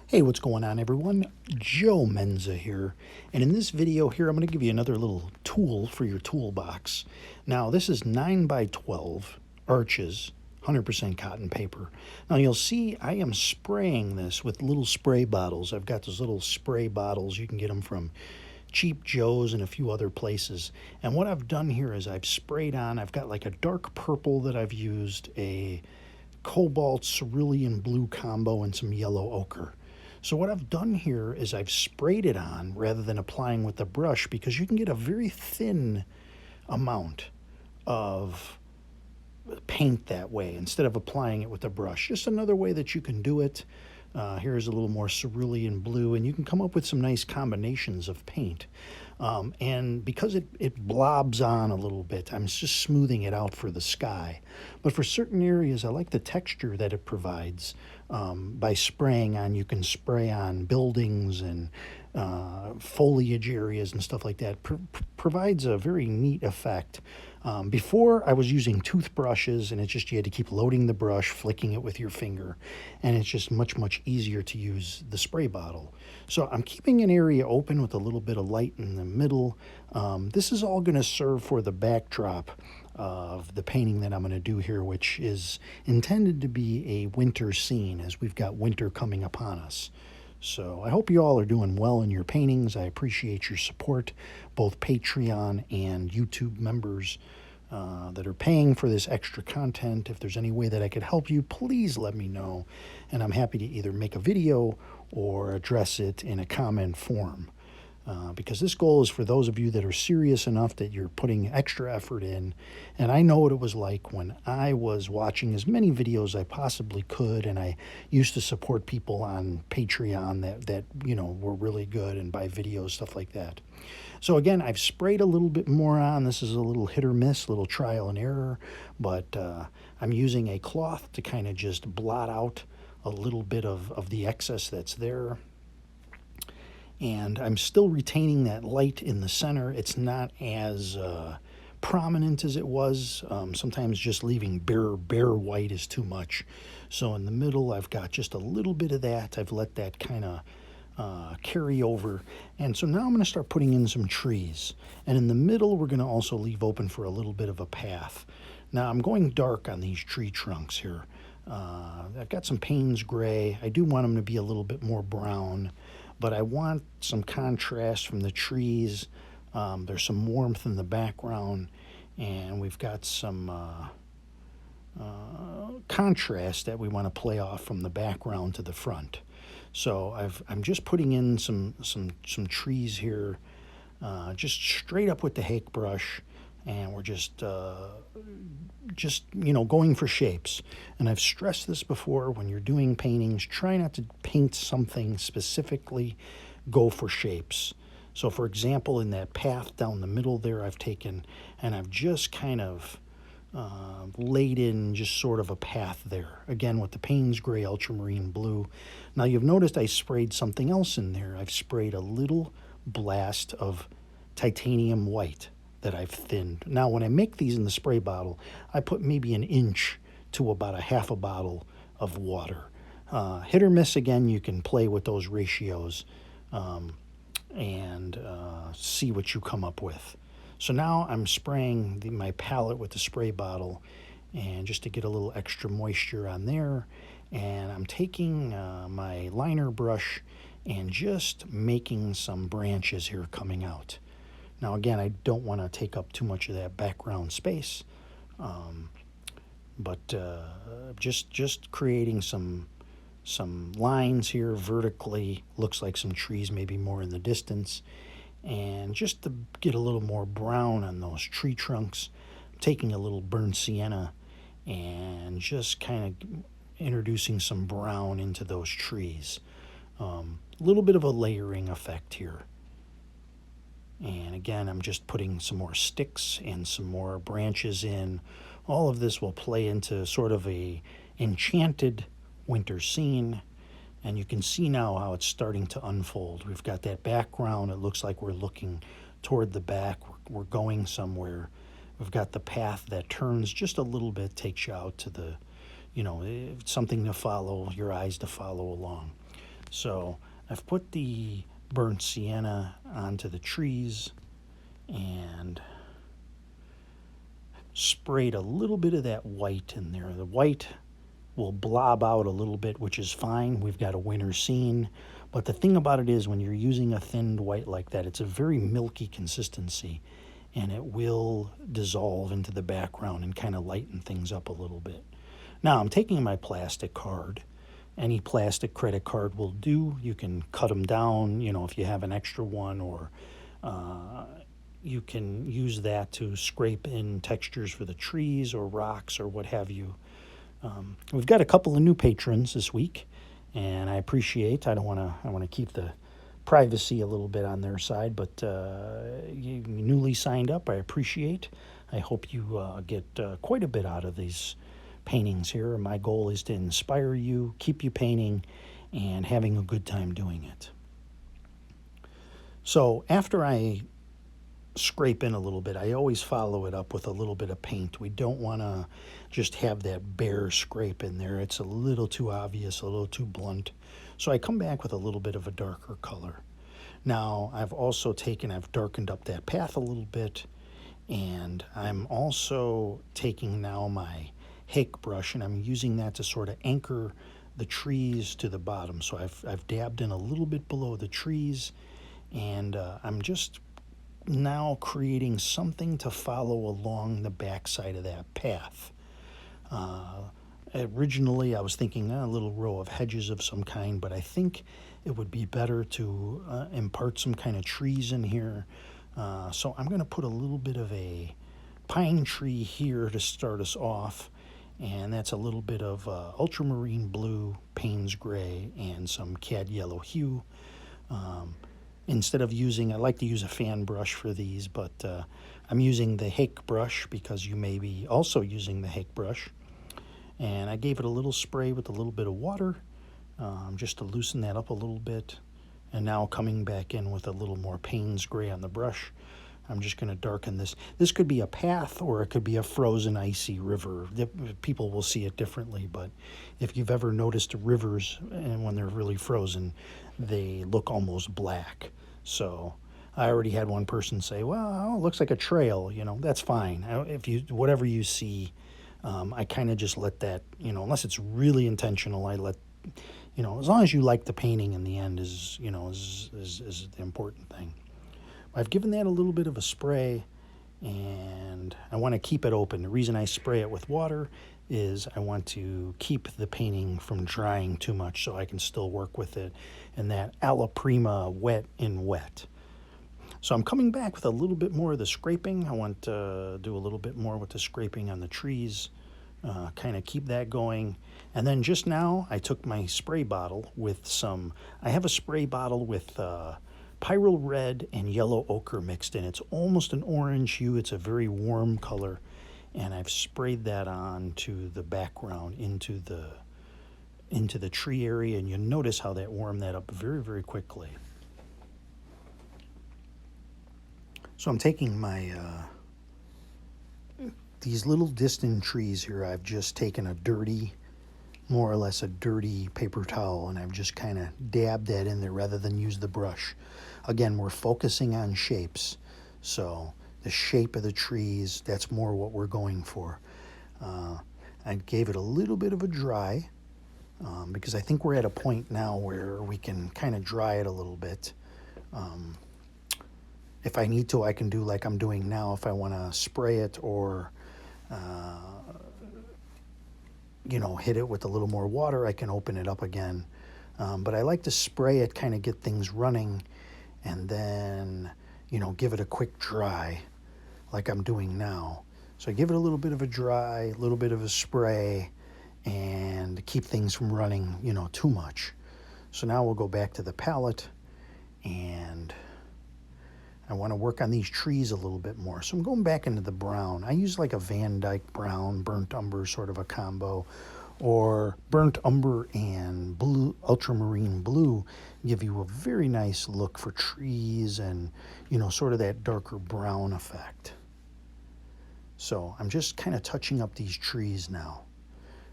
Hey, what's going on, everyone? Joe Menza here, and in this video here, I'm going to give you another little tool for your toolbox. Now, this is 9 by 12 arches, 100% cotton paper. Now, you'll see I am spraying this with little spray bottles. I've got those little spray bottles. You can get them from Cheap Joe's and a few other places. And what I've done here is I've sprayed on, I've got like a dark purple that I've used, a cobalt cerulean blue combo, and some yellow ochre. So what I've done here is I've sprayed it on rather than applying with the brush, because you can get a very thin amount of paint that way instead of applying it with a brush. Just another way that you can do it. Here's a little more cerulean blue, and you can come up with some nice combinations of paint. And because it blobs on a little bit, I'm just smoothing it out for the sky. But for certain areas, I like the texture that it provides. By spraying on, you can spray on buildings and foliage areas and stuff like that. Provides a very neat effect. Before, I was using toothbrushes, and it's just you had to keep loading the brush, flicking it with your finger, and it's just much easier to use the spray bottle. So I'm keeping an area open with a little bit of light in the middle. This is all going to serve for the backdrop of the painting that I'm going to do here, which is intended to be a winter scene, as we've got winter coming upon us. So I hope you all are doing well in your paintings. I appreciate your support, both Patreon and YouTube members that are paying for this extra content. If there's any way that I could help you, please let me know, and I'm happy to either make a video or address it in a comment form. Because this goal is for those of you that are serious enough that you're putting extra effort in. And I know what it was like when I was watching as many videos as I possibly could, and I used to support people on Patreon that were really good and buy videos, stuff like that. So again, I've sprayed a little bit more on. This is a little hit or miss, little trial and error, but I'm using a cloth to kind of just blot out a little bit of the excess that's there. And I'm still retaining that light in the center. It's not as prominent as it was. Sometimes just leaving bare white is too much. So in the middle, I've got just a little bit of that. I've let that kind of carry over. And so now I'm going to start putting in some trees. And in the middle, we're going to also leave open for a little bit of a path. Now I'm going dark on these tree trunks here. I've got some Payne's gray. I do want them to be a little bit more brown, but I want some contrast from the trees. There's some warmth in the background, and we've got some contrast that we want to play off from the background to the front. So I'm just putting in some trees here, just straight up with the hake brush, and we're just going for shapes. And I've stressed this before: when you're doing paintings, try not to paint something specifically, go for shapes. So for example, in that path down the middle there, I've taken and I've just kind of laid in just sort of a path there, again with the Payne's gray ultramarine blue. Now you've noticed I sprayed something else in there. I've sprayed a little blast of titanium white that I've thinned. Now when I make these in the spray bottle, I put maybe an inch to about a half a bottle of water. Hit or miss, again, you can play with those ratios and see what you come up with. So now I'm spraying my palette with the spray bottle, and just to get a little extra moisture on there, and I'm taking my liner brush and just making some branches here coming out. Now again, I don't want to take up too much of that background space, but just creating some lines here vertically. Looks like some trees maybe more in the distance, and just to get a little more brown on those tree trunks, I'm taking a little burnt sienna and just kind of introducing some brown into those trees. A little bit of a layering effect here. And again, I'm just putting some more sticks and some more branches in. All of this will play into sort of a enchanted winter scene. And you can see now how it's starting to unfold. We've got that background. It looks like we're looking toward the back. We're going somewhere. We've got the path that turns just a little bit, takes you out to the, something to follow, your eyes to follow along. So I've put the burnt sienna onto the trees and sprayed a little bit of that white in there. The white will blob out a little bit, which is fine. We've got a winter scene. But the thing about it is when you're using a thinned white like that, it's a very milky consistency and it will dissolve into the background and kind of lighten things up a little bit. Now I'm taking my plastic card. Any plastic credit card will do. You can cut them down, if you have an extra one, or you can use that to scrape in textures for the trees or rocks or what have you. We've got a couple of new patrons this week, and I appreciate. I want to keep the privacy a little bit on their side, but you newly signed up, I appreciate. I hope you get quite a bit out of these paintings here. My goal is to inspire you, keep you painting, and having a good time doing it. So after I scrape in a little bit, I always follow it up with a little bit of paint. We don't want to just have that bare scrape in there. It's a little too obvious, a little too blunt. So I come back with a little bit of a darker color. Now I've darkened up that path a little bit, and I'm also taking now my hake brush and I'm using that to sort of anchor the trees to the bottom. So I've dabbed in a little bit below the trees, and I'm just now creating something to follow along the backside of that path. Originally, I was thinking a little row of hedges of some kind, but I think it would be better to impart some kind of trees in here. So I'm going to put a little bit of a pine tree here to start us off, and that's a little bit of ultramarine blue, Payne's gray, and some cad yellow hue. Instead of I like to use a fan brush for these, but I'm using the hake brush because you may be also using the hake brush. And I gave it a little spray with a little bit of water just to loosen that up a little bit. And now coming back in with a little more Payne's gray on the brush, I'm just going to darken this. This could be a path or it could be a frozen icy river. People will see it differently, but if you've ever noticed rivers and when they're really frozen, they look almost black. So I already had one person say, well, it looks like a trail. That's fine. Whatever you see, I kind of just let that, unless it's really intentional, I let, as long as you like the painting in the end is the important thing. I've given that a little bit of a spray, and I want to keep it open. The reason I spray it with water is I want to keep the painting from drying too much so I can still work with it in that alla prima wet in wet. So I'm coming back with a little bit more of the scraping. I want to do a little bit more with the scraping on the trees, kind of keep that going. And then just now I took my spray bottle with I have a spray bottle with pyrrole red and yellow ochre mixed in. It's almost an orange hue. It's a very warm color. And I've sprayed that on to the background into the tree area. And you'll notice how that warmed that up very, very quickly. So I'm taking my, these little distant trees here, I've just taken more or less a dirty paper towel, and I've just kind of dabbed that in there rather than use the brush. Again, we're focusing on shapes, so the shape of the trees, that's more what we're going for. I gave it a little bit of a dry, because I think we're at a point now where we can kind of dry it a little bit. If I need to, I can do like I'm doing now if I want to spray it or hit it with a little more water. I can open it up again. But I like to spray it, kind of get things running, and then, give it a quick dry like I'm doing now. So I give it a little bit of a dry, a little bit of a spray, and keep things from running, too much. So now we'll go back to the palette, and I want to work on these trees a little bit more. So I'm going back into the brown. I use like a Van Dyke brown, burnt umber sort of a combo, or burnt umber and blue, ultramarine blue give you a very nice look for trees and, sort of that darker brown effect. So I'm just kind of touching up these trees now.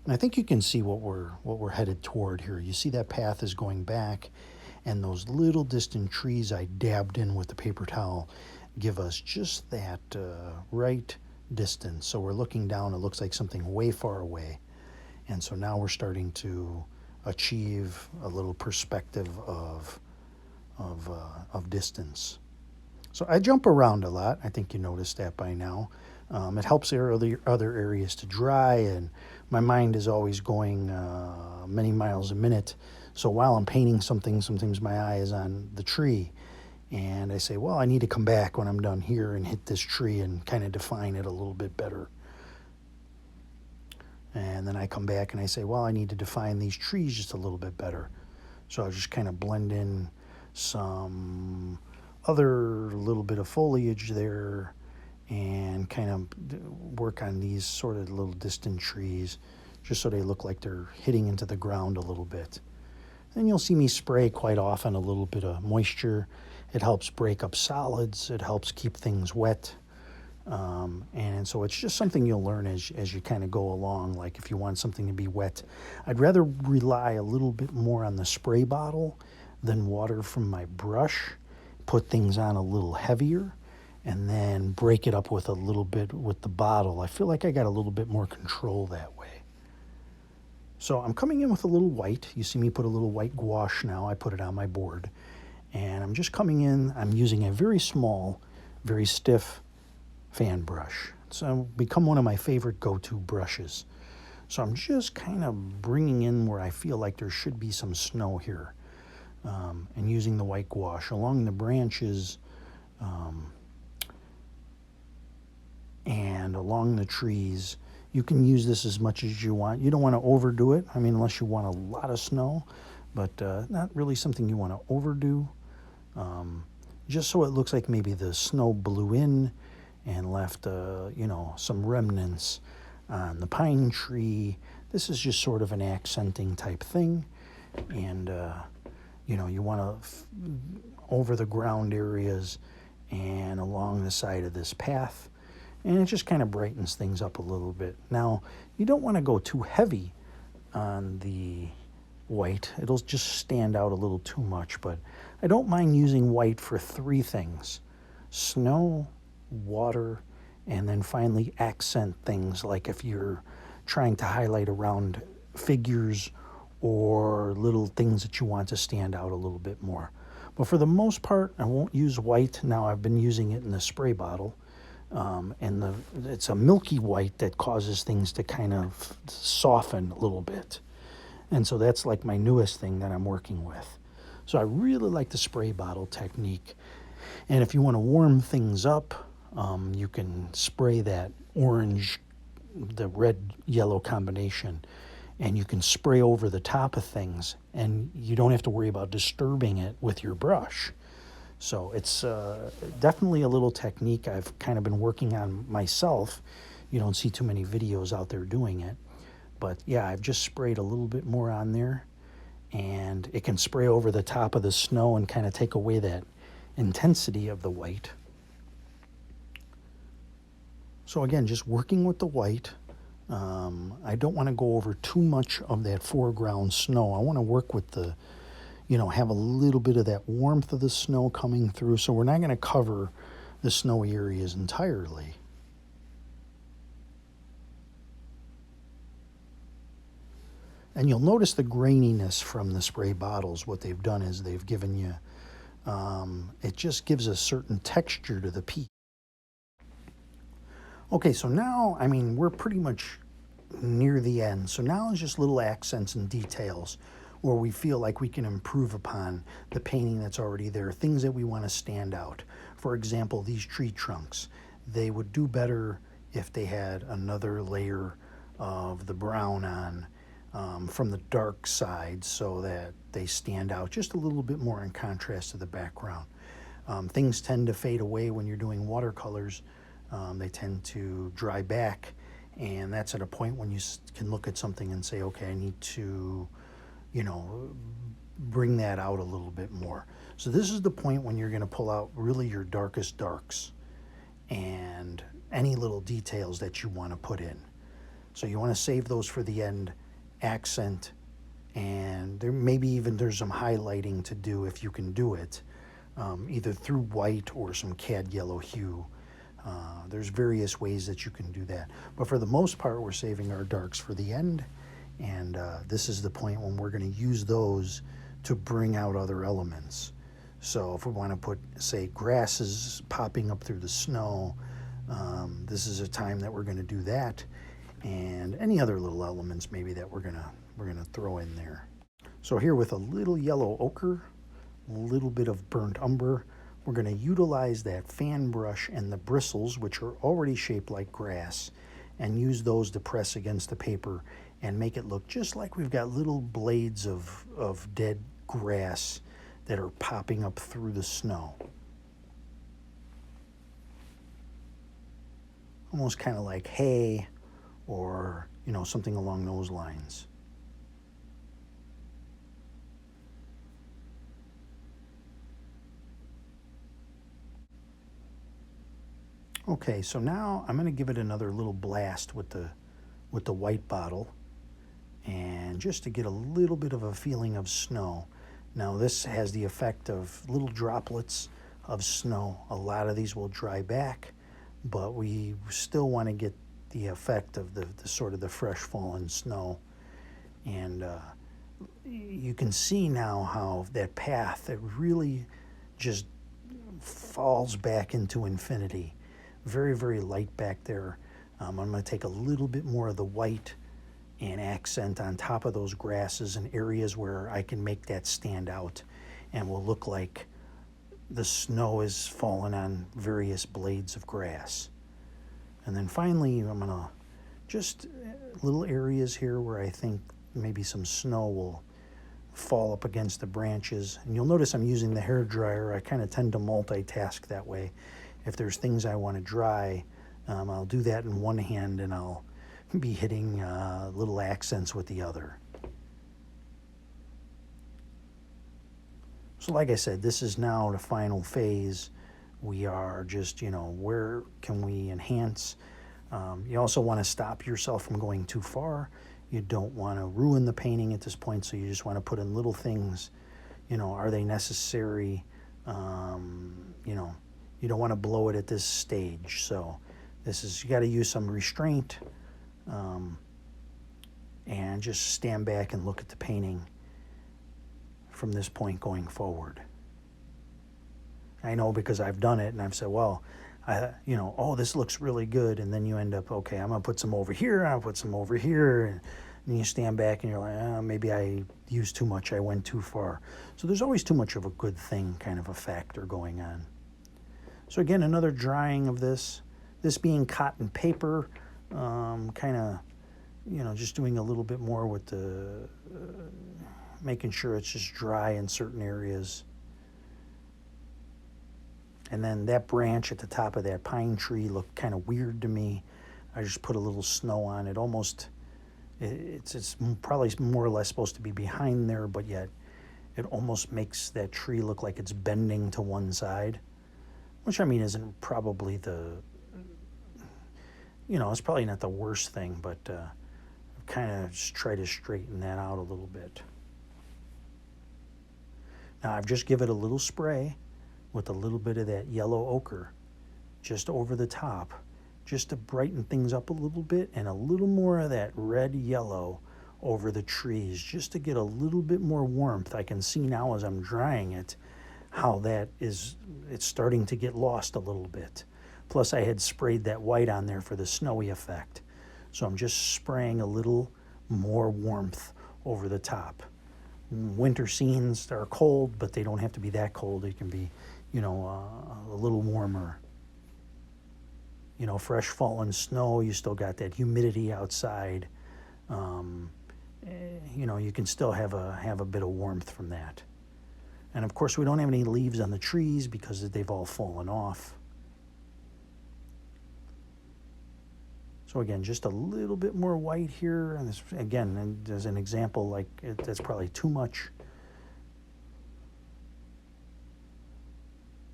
And I think you can see what we're headed toward here. You see that path is going back, and those little distant trees I dabbed in with the paper towel give us just that right distance. So we're looking down, it looks like something way far away. And so now we're starting to achieve a little perspective of distance. So I jump around a lot. I think you noticed that by now. It helps other areas to dry, and my mind is always going many miles a minute. So while I'm painting something, sometimes my eye is on the tree, and I say, well, I need to come back when I'm done here and hit this tree and kind of define it a little bit better. And then I come back and I say, well, I need to define these trees just a little bit better. So I'll just kind of blend in some other little bit of foliage there and kind of work on these sort of little distant trees just so they look like they're hitting into the ground a little bit. Then you'll see me spray quite often a little bit of moisture. It helps break up solids. It helps keep things wet. And so it's just something you'll learn as you kind of go along. Like if you want something to be wet, I'd rather rely a little bit more on the spray bottle than water from my brush. Put things on a little heavier and then break it up with a little bit with the bottle. I feel like I got a little bit more control that way. So I'm coming in with a little white. You see me put a little white gouache now. I put it on my board. And I'm just coming in. I'm using a very small, very stiff fan brush. So become one of my favorite go-to brushes. So I'm just kind of bringing in where I feel like there should be some snow here, and using the white gouache along the branches and along the trees. You can use this as much as you want. You don't want to overdo it. I mean, unless you want a lot of snow, but not really something you want to overdo. Just so it looks like maybe the snow blew in and left, some remnants on the pine tree. This is just sort of an accenting type thing. And, you want to over the ground areas and along the side of this path. And it just kind of brightens things up a little bit. Now, you don't want to go too heavy on the white. It'll just stand out a little too much, but I don't mind using white for three things: snow, water, and then finally accent things, like if you're trying to highlight around figures or little things that you want to stand out a little bit more. But for the most part, I won't use white. Now I've been using it in the spray bottle, and it's a milky white that causes things to kind of soften a little bit. And so that's like my newest thing that I'm working with. So I really like the spray bottle technique. And if you want to warm things up, you can spray that orange, the red-yellow combination, and you can spray over the top of things, and you don't have to worry about disturbing it with your brush. So it's definitely a little technique I've kind of been working on myself. You don't see too many videos out there doing it. But yeah, I've just sprayed a little bit more on there, and it can spray over the top of the snow and kind of take away that intensity of the white. So again, just working with the white. I don't want to go over too much of that foreground snow. I want to work with the, have a little bit of that warmth of the snow coming through. So we're not going to cover the snowy areas entirely. And you'll notice the graininess from the spray bottles. What they've done is they've given you, it just gives a certain texture to the piece. Okay, so now, we're pretty much near the end. So now it's just little accents and details where we feel like we can improve upon the painting that's already there, things that we want to stand out. For example, these tree trunks, they would do better if they had another layer of the brown on from the dark side so that they stand out just a little bit more in contrast to the background. Things tend to fade away when you're doing watercolors. They tend to dry back, and that's at a point when you can look at something and say, okay, I need to, bring that out a little bit more. So this is the point when you're going to pull out really your darkest darks and any little details that you want to put in. So you want to save those for the end, accent, and there maybe even there's some highlighting to do if you can do it, either through white or some cad yellow hue. There's various ways that you can do that. But for the most part, we're saving our darks for the end, and this is the point when we're going to use those to bring out other elements. So if we want to put, say, grasses popping up through the snow, this is a time that we're going to do that, and any other little elements maybe that we're gonna throw in there. So here with a little yellow ochre, a little bit of burnt umber, we're going to utilize that fan brush and the bristles, which are already shaped like grass, and use those to press against the paper and make it look just like we've got little blades of dead grass that are popping up through the snow. Almost kind of like hay, or, you know, something along those lines. Okay, so now I'm going to give it another little blast with the white bottle, and just to get a little bit of a feeling of snow. Now this has the effect of little droplets of snow. A lot of these will dry back, but we still want to get the effect of the sort of the fresh fallen snow. And you can see now how that path, it really just falls back into infinity. Very, very light back there. I'm going to take a little bit more of the white and accent on top of those grasses in areas where I can make that stand out and will look like the snow is falling on various blades of grass. And then finally, I'm going to just little areas here where I think maybe some snow will fall up against the branches. And you'll notice I'm using the hair dryer. I kind of tend to multitask that way. If there's things I want to dry, I'll do that in one hand and I'll be hitting little accents with the other. So like I said, this is now the final phase. We are just, you know, where can we enhance? You also want to stop yourself from going too far. You don't want to ruin the painting at this point, so you just want to put in little things. You know, are they necessary? You know, you don't want to blow it at this stage. So this is, you got to use some restraint, and just stand back and look at the painting from this point going forward. I know because I've done it and I've said, well, you know, oh, this looks really good. And then you end up, okay, I'm going to put some over here. I'll put some over here. And then you stand back and you're like, oh, maybe I used too much. I went too far. So there's always too much of a good thing kind of a factor going on. So again, another drying of this being cotton paper, kind of, you know, just doing a little bit more with the, making sure it's just dry in certain areas. And then that branch at the top of that pine tree looked kind of weird to me. I just put a little snow on it. Almost, it's probably more or less supposed to be behind there, but yet it almost makes that tree look like it's bending to one side, which I mean isn't probably the, you know, it's probably not the worst thing, but kind of just try to straighten that out a little bit. Now I've just given it a little spray with a little bit of that yellow ochre just over the top, just to brighten things up a little bit, and a little more of that red yellow over the trees, just to get a little bit more warmth. I can see now as I'm drying it how that is, it's starting to get lost a little bit. Plus I had sprayed that white on there for the snowy effect. So I'm just spraying a little more warmth over the top. Winter scenes are cold, but they don't have to be that cold. They can be, you know, a little warmer. You know, fresh fallen snow, you still got that humidity outside. You know, you can still have a bit of warmth from that. And of course, we don't have any leaves on the trees because they've all fallen off. So again, just a little bit more white here. And this, again, as an example, like that's probably too much.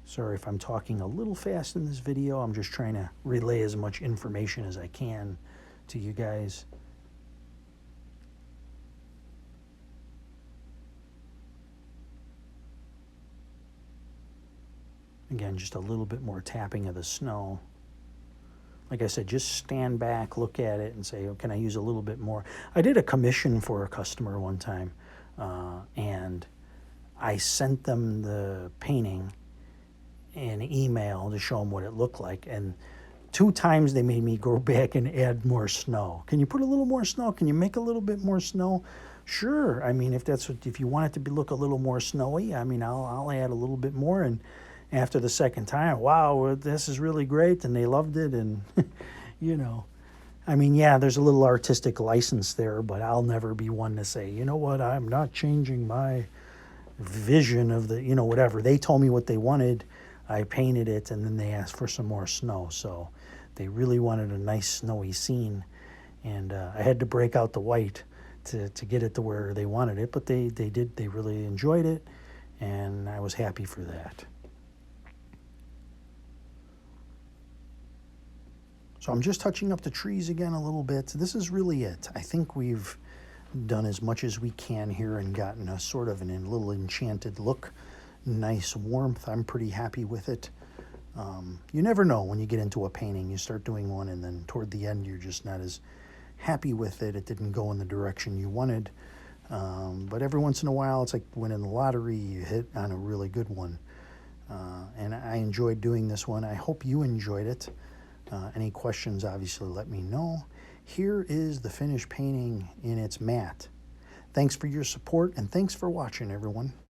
Sorry if I'm talking a little fast in this video. I'm just trying to relay as much information as I can to you guys. Again, just a little bit more tapping of the snow. Like I said, just stand back, look at it, and say, oh, can I use a little bit more? I did a commission for a customer one time, and I sent them the painting in email to show them what it looked like. And 2 times they made me go back and add more snow. Can you put a little more snow? Can you make a little bit more snow? Sure. I mean, if you want it to look a little more snowy, I mean, I'll add a little bit more. And after the second time, wow, this is really great, and they loved it. And you know, I mean, yeah, there's a little artistic license there, but I'll never be one to say, you know what, I'm not changing my vision of the, whatever. They told me what they wanted. I painted it, and then they asked for some more snow. So they really wanted a nice snowy scene, and I had to break out the white to get it to where they wanted it, but they did. They really enjoyed it, and I was happy for that. So I'm just touching up the trees again a little bit. This is really it. I think we've done as much as we can here and gotten a sort of a little enchanted look. Nice warmth. I'm pretty happy with it. You never know when you get into a painting. You start doing one, and then toward the end, you're just not as happy with it. It didn't go in the direction you wanted. But every once in a while, it's like winning the lottery. You hit on a really good one. And I enjoyed doing this one. I hope you enjoyed it. Any questions, obviously, let me know. Here is the finished painting in its matte. Thanks for your support, and thanks for watching, everyone.